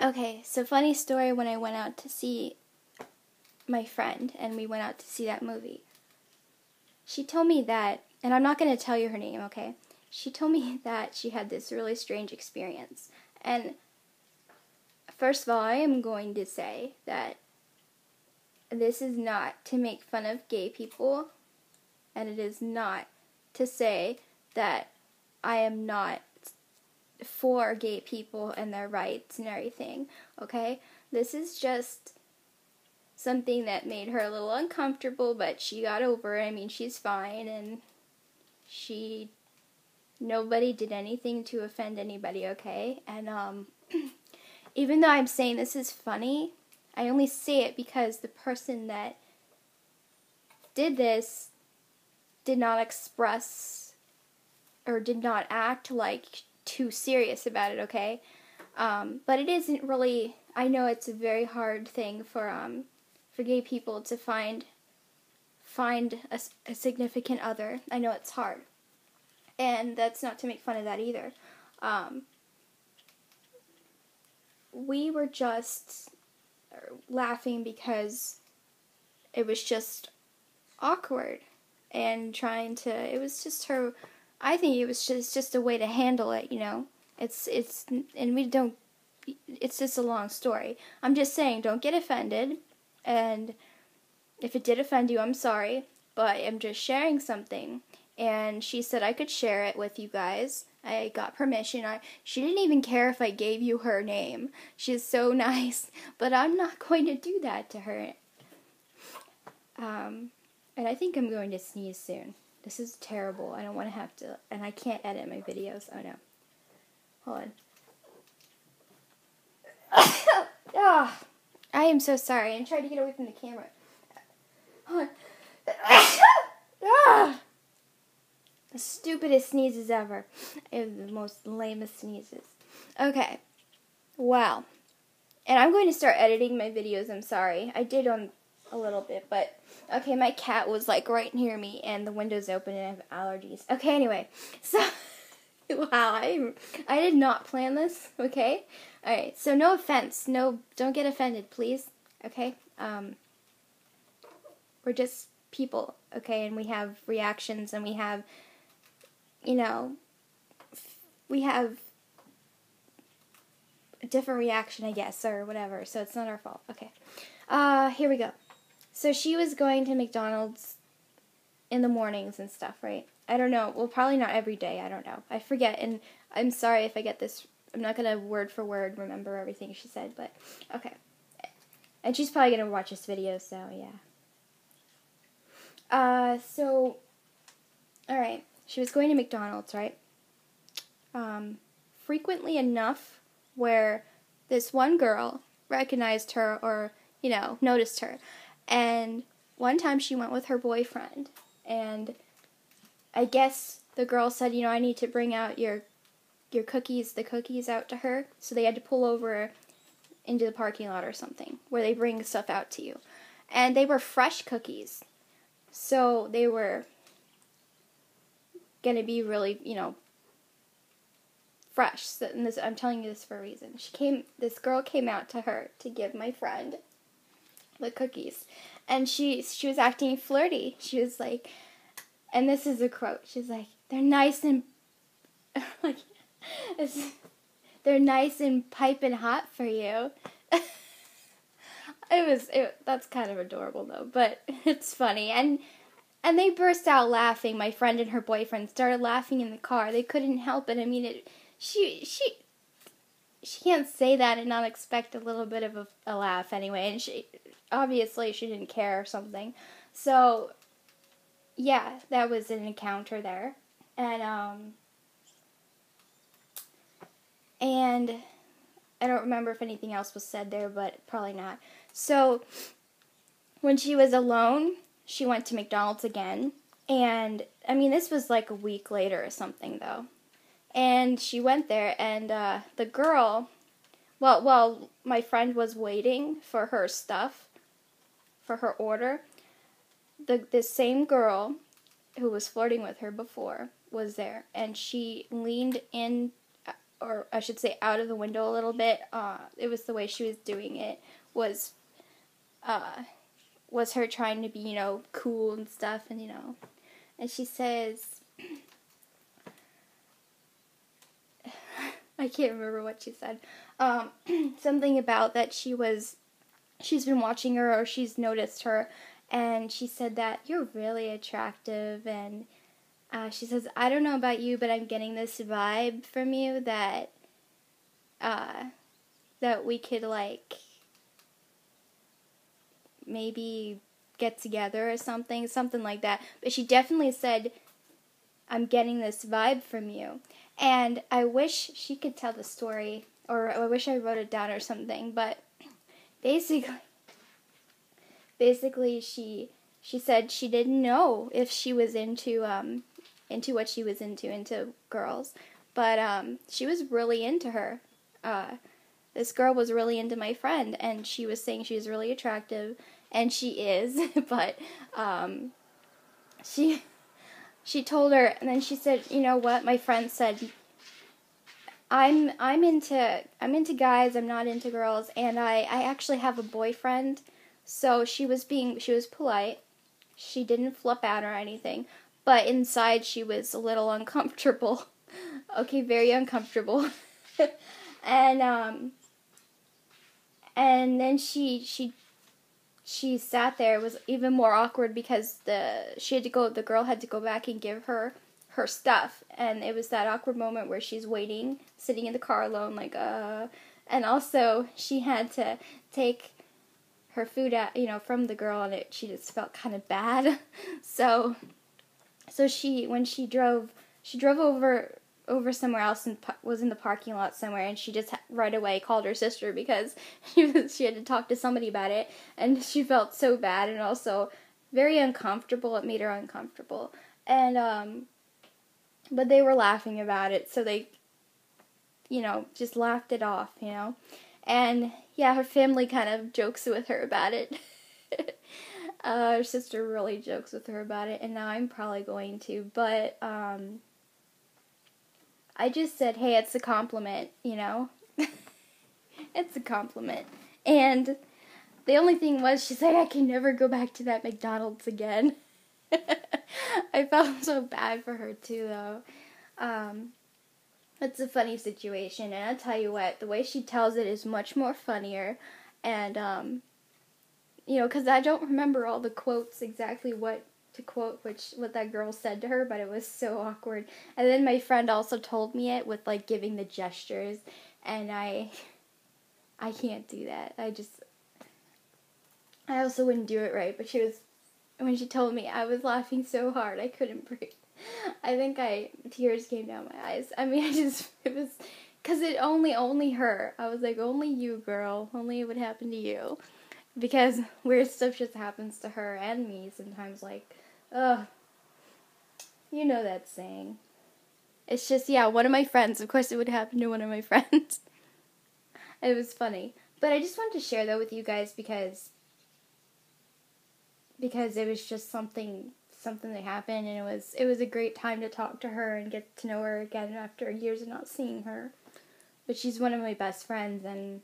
Okay, so funny story when I went out to see my friend and we went out to see that movie. She told me that, and I'm not going to tell you her name, okay? She told me that she had this really strange experience. And first of all, I am going to say that this is not to make fun of gay people, and it is not to say that I am not for gay people and their rights and everything, okay? This is just something that made her a little uncomfortable, but she got over it. I mean, she's fine, and nobody did anything to offend anybody, okay? And, even though I'm saying this is funny, I only say it because the person that did this did not express or did not act like too serious about it, okay? But it isn't really, I know it's a very hard thing for gay people to find a significant other. I know it's hard. And that's not to make fun of that either. We were just laughing because it was just awkward and it was just her, I think it was just a way to handle it, you know. It's just a long story. I'm just saying, don't get offended, and if it did offend you, I'm sorry, but I'm just sharing something. And she said I could share it with you guys. I got permission. She didn't even care if I gave you her name. She's so nice, but I'm not going to do that to her. And I think I'm going to sneeze soon. This is terrible. I don't want to have to, and I can't edit my videos. Oh no. Hold on. Oh, I am so sorry. I tried to get away from the camera. Hold on. The stupidest sneezes ever. I have the most lamest sneezes. Okay. Wow. And I'm going to start editing my videos. I'm sorry. I did on a little bit, but okay, my cat was like right near me and the window's open and I have allergies. Okay, anyway. So wow, I did not plan this, okay? Alright, so no offense. No, don't get offended, please. Okay? We're just people, okay? And we have reactions and we have, you know, we have a different reaction, I guess, or whatever, so it's not our fault. Okay. Here we go. So she was going to McDonald's in the mornings and stuff, right? I don't know. Well, probably not every day. I don't know. I forget, and I'm sorry if I get this. I'm not going to word for word remember everything she said, but okay. And she's probably going to watch this video, so yeah. Alright. She was going to McDonald's, right? Frequently enough where this one girl recognized her or, you know, noticed her. And one time she went with her boyfriend. And I guess the girl said, you know, I need to bring out the cookies out to her. So they had to pull over into the parking lot or something where they bring stuff out to you. And they were fresh cookies. So they were going to be really, you know, fresh. So, and I'm telling you this for a reason. This girl came out to her to give my friend the cookies. And she was acting flirty. She was like, and this is a quote. She's like, they're nice and like, they're nice and piping hot for you. That's kind of adorable though, but it's funny. And they burst out laughing. My friend and her boyfriend started laughing in the car. They couldn't help it. I mean, she can't say that and not expect a little bit of a laugh anyway. And she didn't care or something. So yeah, that was an encounter there. And I don't remember if anything else was said there, but probably not. So when she was alone, she went to McDonald's again. And I mean, this was like a week later or something though. And she went there, and the girl, well, my friend was waiting for her stuff, for her order. This same girl who was flirting with her before was there, and she leaned in or I should say out of the window a little bit. It was the way she was doing it was her trying to be, you know, cool and stuff, and, you know, and she says, I can't remember what she said, something about that she's been watching her, or she's noticed her, and she said that you're really attractive, and she says, I don't know about you, but I'm getting this vibe from you that we could, like, maybe get together or something like that. But she definitely said, I'm getting this vibe from you. And I wish she could tell the story, or I wish I wrote it down or something, but basically she said she didn't know if she was into what she was into girls, but she was really into her. This girl was really into my friend, and she was saying she was really attractive, and she is, but she told her, and then she said, you know what, my friend said, I'm into guys, I'm not into girls, and I actually have a boyfriend. So she was polite. She didn't flip out or anything, but inside she was a little uncomfortable. Okay, very uncomfortable. And then she sat there. It was even more awkward because the girl had to go back and give her stuff, and it was that awkward moment where she's waiting, sitting in the car alone, like, and also she had to take her food out, you know, from the girl, and she just felt kind of bad. So when she drove over somewhere else and was in the parking lot somewhere, and she just right away called her sister because she had to talk to somebody about it, and she felt so bad and also very uncomfortable. It made her uncomfortable, and but they were laughing about it, so they, you know, just laughed it off, you know. And yeah, her family kind of jokes with her about it. Her sister really jokes with her about it, and now I'm probably going to, but I just said, hey, it's a compliment, you know. It's a compliment. And the only thing was, she said, I can never go back to that McDonald's again. I felt so bad for her too, though. It's a funny situation, and I'll tell you what, the way she tells it is much more funnier, and, you know, because I don't remember all the quotes, exactly what to quote, what that girl said to her, but it was so awkward. And then my friend also told me it with, like, giving the gestures, and I can't do that. I also wouldn't do it right, but when she told me, I was laughing so hard, I couldn't breathe. I think tears came down my eyes. I mean, it was, because it only her. I was like, only you, girl. Only it would happen to you. Because weird stuff just happens to her and me sometimes, like, ugh. You know that saying. It's just, yeah, one of my friends. Of course it would happen to one of my friends. It was funny. But I just wanted to share that with you guys because it was just something that happened, and it was a great time to talk to her and get to know her again after years of not seeing her. But she's one of my best friends, and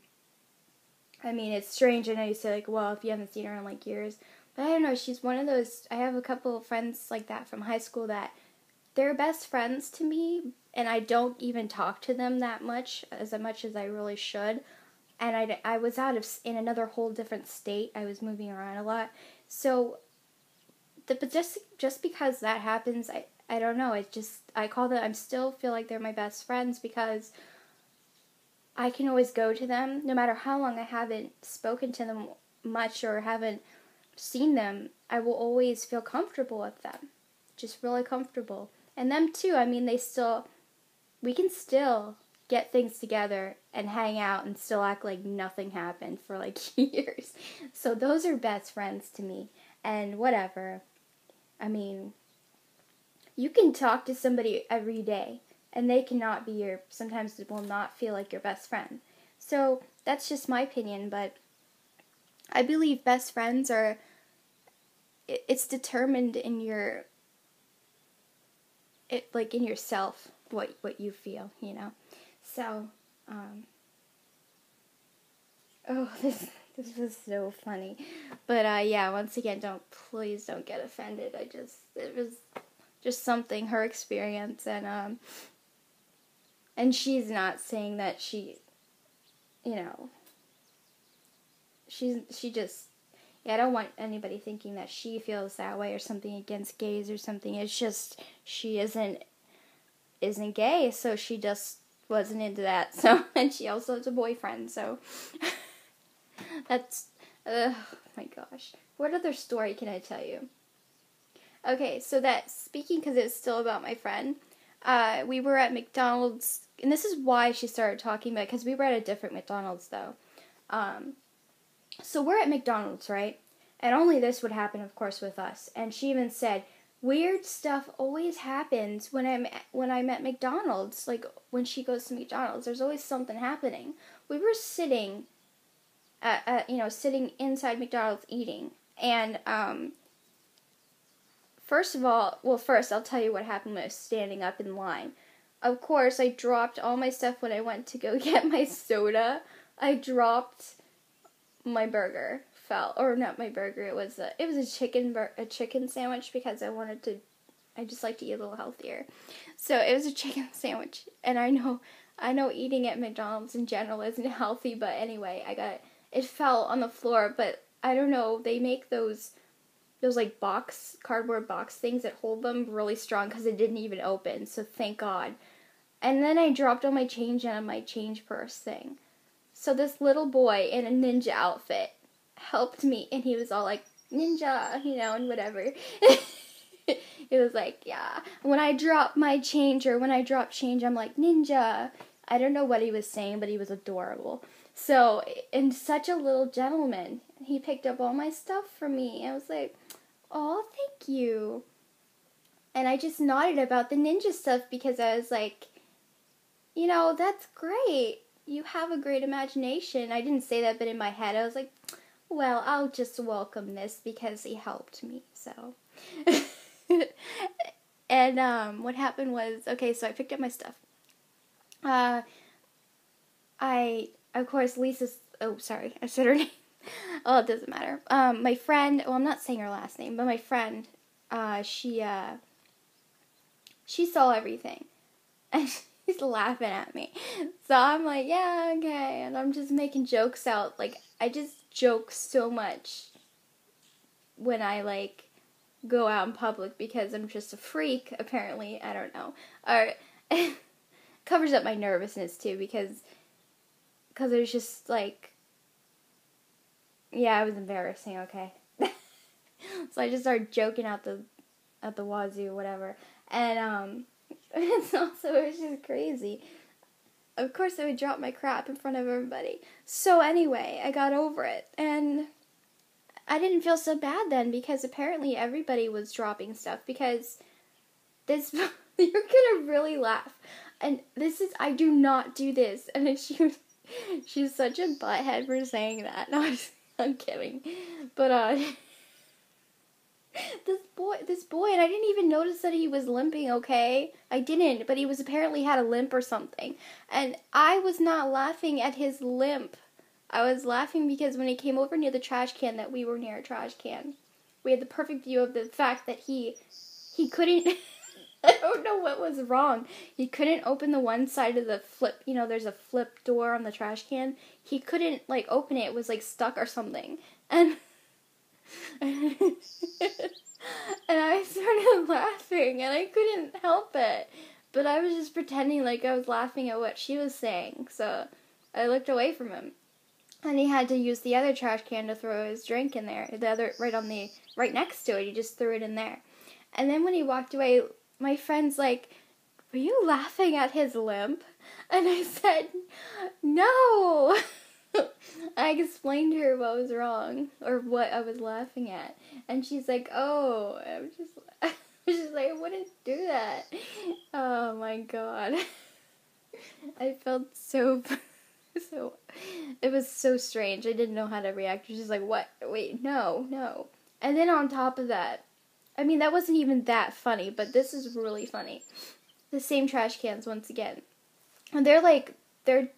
I mean, it's strange. I know you say, like, well, if you haven't seen her in, like, years, but I don't know, she's one of those, I have a couple of friends like that from high school that they're best friends to me, and I don't even talk to them that much as I really should, and I was in another whole different state. I was moving around a lot, so but just because that happens, I don't know, I call them, I still feel like they're my best friends because I can always go to them, no matter how long I haven't spoken to them much or haven't seen them, I will always feel comfortable with them, just really comfortable. And them too, I mean, we can still get things together and hang out and still act like nothing happened for like years. So those are best friends to me, and whatever. I mean, you can talk to somebody every day, and they cannot be sometimes it will not feel like your best friend. So that's just my opinion, but I believe best friends it's determined in in yourself, what you feel, you know. So, oh, this was so funny. But, yeah, once again, please don't get offended. It was just something, her experience, and she's not saying that she, she just, yeah, I don't want anybody thinking that she feels that way or something against gays or something. It's just, she isn't gay, so she just wasn't into that. So, and she also has a boyfriend, so that's, oh my gosh. What other story can I tell you? Okay, so speaking, because it's still about my friend, we were at McDonald's, and this is why she started talking about it, because we were at a different McDonald's, though. So we're at McDonald's, right? And only this would happen, of course, with us. And she even said, weird stuff always happens when I'm at McDonald's. Like, when she goes to McDonald's, there's always something happening. We were sitting, sitting inside McDonald's eating. And, first I'll tell you what happened when I was standing up in line. Of course, I dropped all my stuff when I went to go get my soda. I dropped my burger. Or not my burger. It was a chicken sandwich because I just like to eat a little healthier. So it was a chicken sandwich, and I know eating at McDonald's in general isn't healthy, but anyway, it fell on the floor, but I don't know, they make those like cardboard box things that hold them really strong because it didn't even open, so thank God. And then I dropped all my change out of my change purse thing. So this little boy in a ninja outfit helped me, and he was all like, ninja, and whatever. It was like, yeah. When I drop change, I'm like, ninja. I don't know what he was saying, but he was adorable. So, and such a little gentleman. He picked up all my stuff for me. I was like, oh, thank you. And I just nodded about the ninja stuff because I was like, that's great. You have a great imagination. I didn't say that, but in my head I was like, well, I'll just welcome this because he helped me, so. And, what happened was, okay, so I picked up my stuff. Of course, Lisa's, oh, sorry, I said her name. Oh, it doesn't matter. My friend, well, I'm not saying her last name, but my friend, she saw everything. And she's laughing at me. So I'm like, yeah, okay. And I'm just making jokes out. Like, I just joke so much when I, go out in public because I'm just a freak, apparently. I don't know. Or, covers up my nervousness, too, because it was just, yeah, it was embarrassing, okay. So I just started joking at the wazoo, whatever. And, it was just crazy. Of course, I would drop my crap in front of everybody. So anyway, I got over it. And I didn't feel so bad then because apparently everybody was dropping stuff because this, you're gonna really laugh. And I do not do this. And she's such a butthead for saying that. No, I'm kidding. But, this boy, and I didn't even notice that he was limping, okay? I didn't, but he apparently had a limp or something. And I was not laughing at his limp. I was laughing because when he came over near the trash can, that we were near a trash can, we had the perfect view of the fact that he couldn't, I don't know what was wrong. He couldn't open the one side of the flip, there's a flip door on the trash can. He couldn't, open it. It was, stuck or something. And and I started laughing, and I couldn't help it. But I was just pretending like I was laughing at what she was saying, so I looked away from him. And he had to use the other trash can to throw his drink in there. The other, right next to it, he just threw it in there. And then when he walked away, my friend's like, were you laughing at his limp? And I said, no! I explained to her what was wrong, or what I was laughing at, and she's like, oh, I was just like, I wouldn't do that. Oh my God. I felt so, it was so strange. I didn't know how to react. She's like, what? Wait, no. And then on top of that, I mean, that wasn't even that funny, but this is really funny. The same trash cans once again. And they're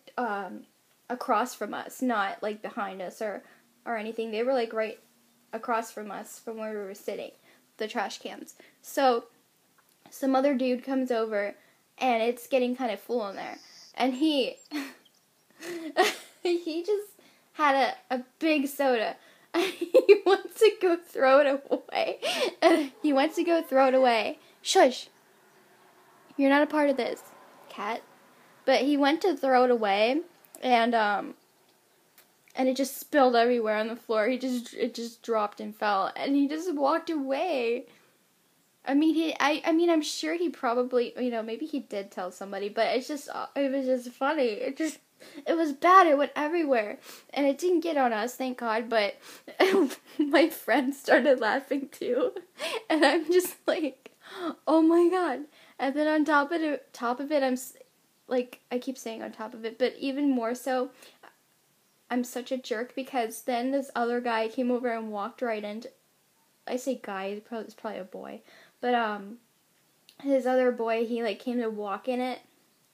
across from us, not like behind us or anything. They were like right across from us from where we were sitting, the trash cans. So some other dude comes over, and it's getting kind of full in there, and he he just had a big soda. He wants to go throw it away. And he wants to go throw it away. Shush. You're not a part of this, cat. But he went to throw it away, and it just spilled everywhere on the floor. It just dropped and fell, and he just walked away. I mean, I'm sure he probably, maybe he did tell somebody, but it was just funny. It was bad. It went everywhere, and it didn't get on us, thank God. But my friend started laughing too, and I'm just like, oh my God. And then on top of it, I'm like, I keep saying on top of it, but even more so, I'm such a jerk because then this other guy came over and walked right into. I say guy, it's probably a boy, but his other boy, he like came to walk in it,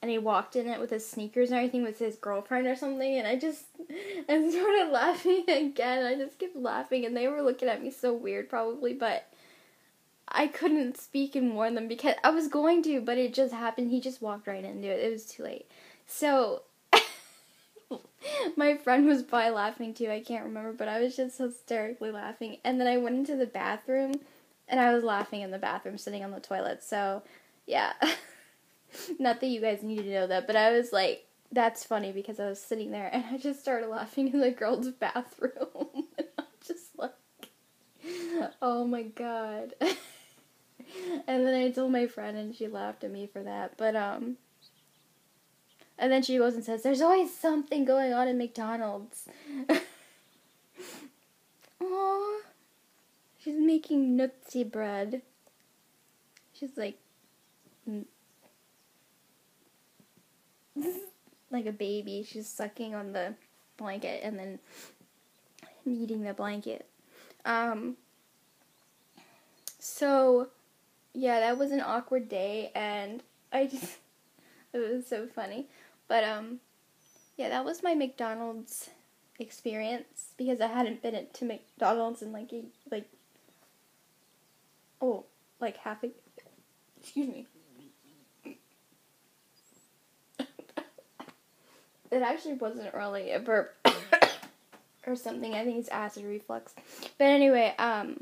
and he walked in it with his sneakers and everything with his girlfriend or something, and I started laughing again. I just kept laughing, and they were looking at me so weird probably, but I couldn't speak and warn them because I was going to, but it just happened. He just walked right into it. It was too late. So my friend was probably laughing too. I can't remember, but I was just hysterically laughing. And then I went into the bathroom, and I was laughing in the bathroom, sitting on the toilet. So, yeah. Not that you guys need to know that, but I was like, that's funny because I was sitting there, and I just started laughing in the girls' bathroom. And I'm just like, oh my God. And then I told my friend, and she laughed at me for that. But, and then she goes and says, there's always something going on in McDonald's. Aww. She's making nutsy bread. She's like, like a baby. She's sucking on the blanket and then eating the blanket. So, yeah, that was an awkward day, and it was so funny. But, yeah, that was my McDonald's experience, because I hadn't been to McDonald's in, excuse me. It actually wasn't really a burp or something. I think it's acid reflux. But anyway, I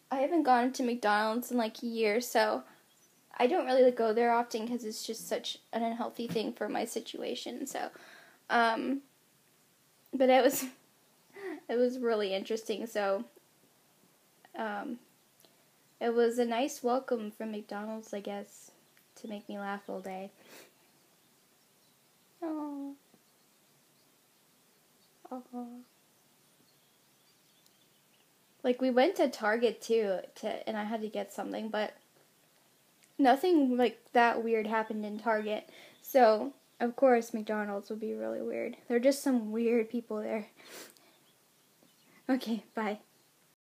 haven't gone to McDonald's in a year, so I don't really go there often because it's just such an unhealthy thing for my situation. So, but it was really interesting. So, it was a nice welcome from McDonald's, I guess, to make me laugh all day. Aww. Aww. We went to Target too, and I had to get something, but nothing that weird happened in Target. So, of course, McDonald's would be really weird. There are just some weird people there. Okay, bye.